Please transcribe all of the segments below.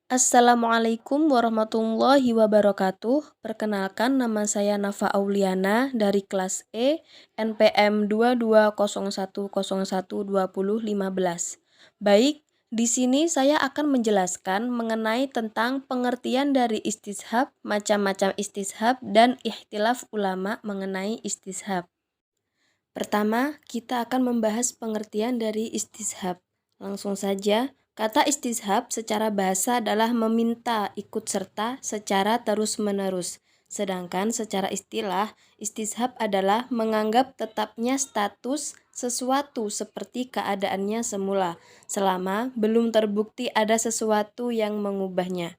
Assalamualaikum warahmatullahi wabarakatuh. Perkenalkan, nama saya Nafa Auliana dari kelas E, NPM 2201012015. Baik, di sini saya akan menjelaskan mengenai tentang pengertian dari istishab, macam-macam istishab, dan ikhtilaf ulama mengenai istishab. Pertama, kita akan membahas pengertian dari istishab. Langsung saja, kata istishab secara bahasa adalah meminta ikut serta secara terus-menerus. Sedangkan secara istilah, istishab adalah menganggap tetapnya status sesuatu seperti keadaannya semula, selama belum terbukti ada sesuatu yang mengubahnya.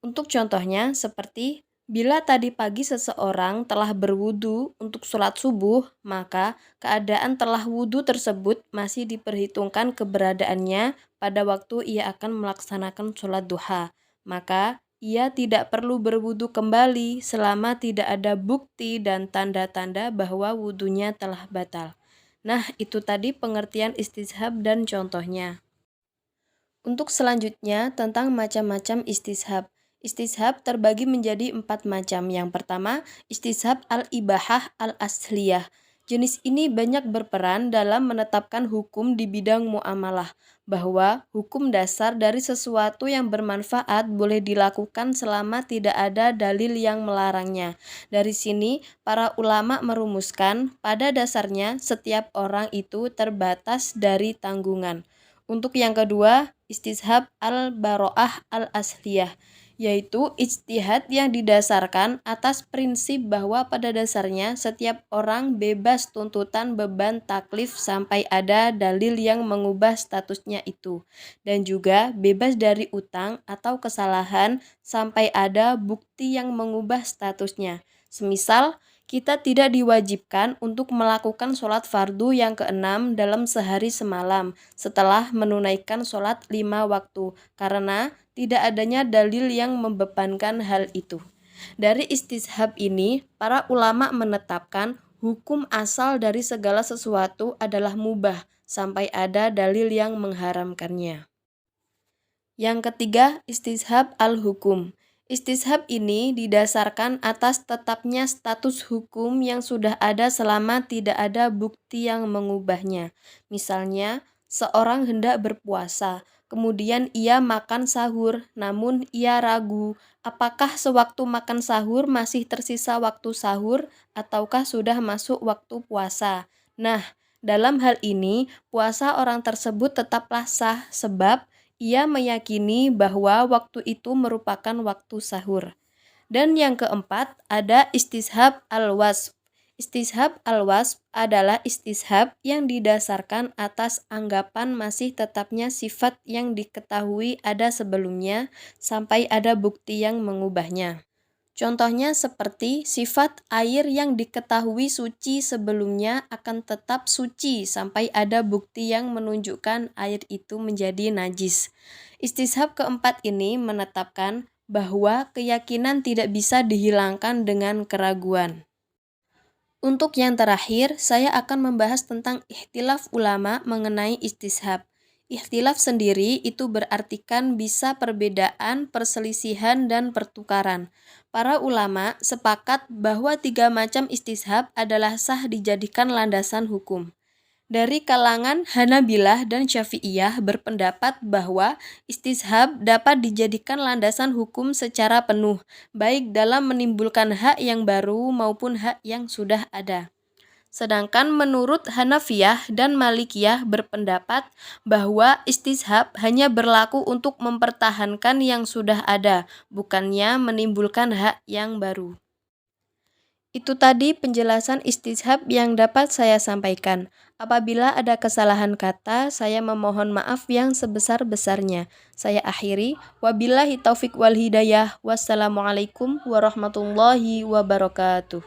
Untuk contohnya, seperti bila tadi pagi seseorang telah berwudu untuk sholat subuh, maka keadaan telah wudu tersebut masih diperhitungkan keberadaannya pada waktu ia akan melaksanakan sholat duha. Maka ia tidak perlu berwudu kembali selama tidak ada bukti dan tanda-tanda bahwa wudunya telah batal. Nah, itu tadi pengertian istishab dan contohnya. Untuk selanjutnya tentang macam-macam istishab. Istishab terbagi menjadi 4 macam. Yang pertama, istishab al-ibahah al-asliyah. Jenis ini banyak berperan dalam menetapkan hukum di bidang muamalah, bahwa hukum dasar dari sesuatu yang bermanfaat boleh dilakukan selama tidak ada dalil yang melarangnya. Dari sini, para ulama merumuskan pada dasarnya setiap orang itu terbatas dari tanggungan. Untuk yang kedua, istishab al-baro'ah al-asliyah, yaitu ijtihad yang didasarkan atas prinsip bahwa pada dasarnya setiap orang bebas tuntutan beban taklif sampai ada dalil yang mengubah statusnya itu, dan juga bebas dari utang atau kesalahan sampai ada bukti yang mengubah statusnya. Semisal, kita tidak diwajibkan untuk melakukan sholat fardu yang keenam dalam sehari semalam setelah menunaikan sholat 5 waktu, karena tidak adanya dalil yang membebankan hal itu. Dari istishab ini, para ulama menetapkan hukum asal dari segala sesuatu adalah mubah sampai ada dalil yang mengharamkannya. Yang ketiga, istishab al-hukum. Istishab ini didasarkan atas tetapnya status hukum yang sudah ada selama tidak ada bukti yang mengubahnya. Misalnya, seorang hendak berpuasa, kemudian ia makan sahur, namun ia ragu apakah sewaktu makan sahur masih tersisa waktu sahur ataukah sudah masuk waktu puasa. Nah, dalam hal ini, puasa orang tersebut tetaplah sah sebab ia meyakini bahwa waktu itu merupakan waktu sahur. Dan yang keempat, ada istishab al-wasf. Istishab al-wasf adalah istishab yang didasarkan atas anggapan masih tetapnya sifat yang diketahui ada sebelumnya sampai ada bukti yang mengubahnya. Contohnya seperti sifat air yang diketahui suci sebelumnya akan tetap suci sampai ada bukti yang menunjukkan air itu menjadi najis. Istishab keempat ini menetapkan bahwa keyakinan tidak bisa dihilangkan dengan keraguan. Untuk yang terakhir, saya akan membahas tentang ikhtilaf ulama mengenai istishab. Ikhtilaf sendiri itu berartikan bisa perbedaan, perselisihan, dan pertukaran. Para ulama sepakat bahwa 3 macam istishab adalah sah dijadikan landasan hukum. Dari kalangan Hanabilah dan Syafi'iyah berpendapat bahwa istishab dapat dijadikan landasan hukum secara penuh, baik dalam menimbulkan hak yang baru maupun hak yang sudah ada. Sedangkan menurut Hanafiyah dan Malikiyah berpendapat bahwa istishab hanya berlaku untuk mempertahankan yang sudah ada, bukannya menimbulkan hak yang baru. Itu tadi penjelasan istishab yang dapat saya sampaikan. Apabila ada kesalahan kata, saya memohon maaf yang sebesar-besarnya. Saya akhiri, wabillahi taufik wal hidayah. Wassalamualaikum warahmatullahi wabarakatuh.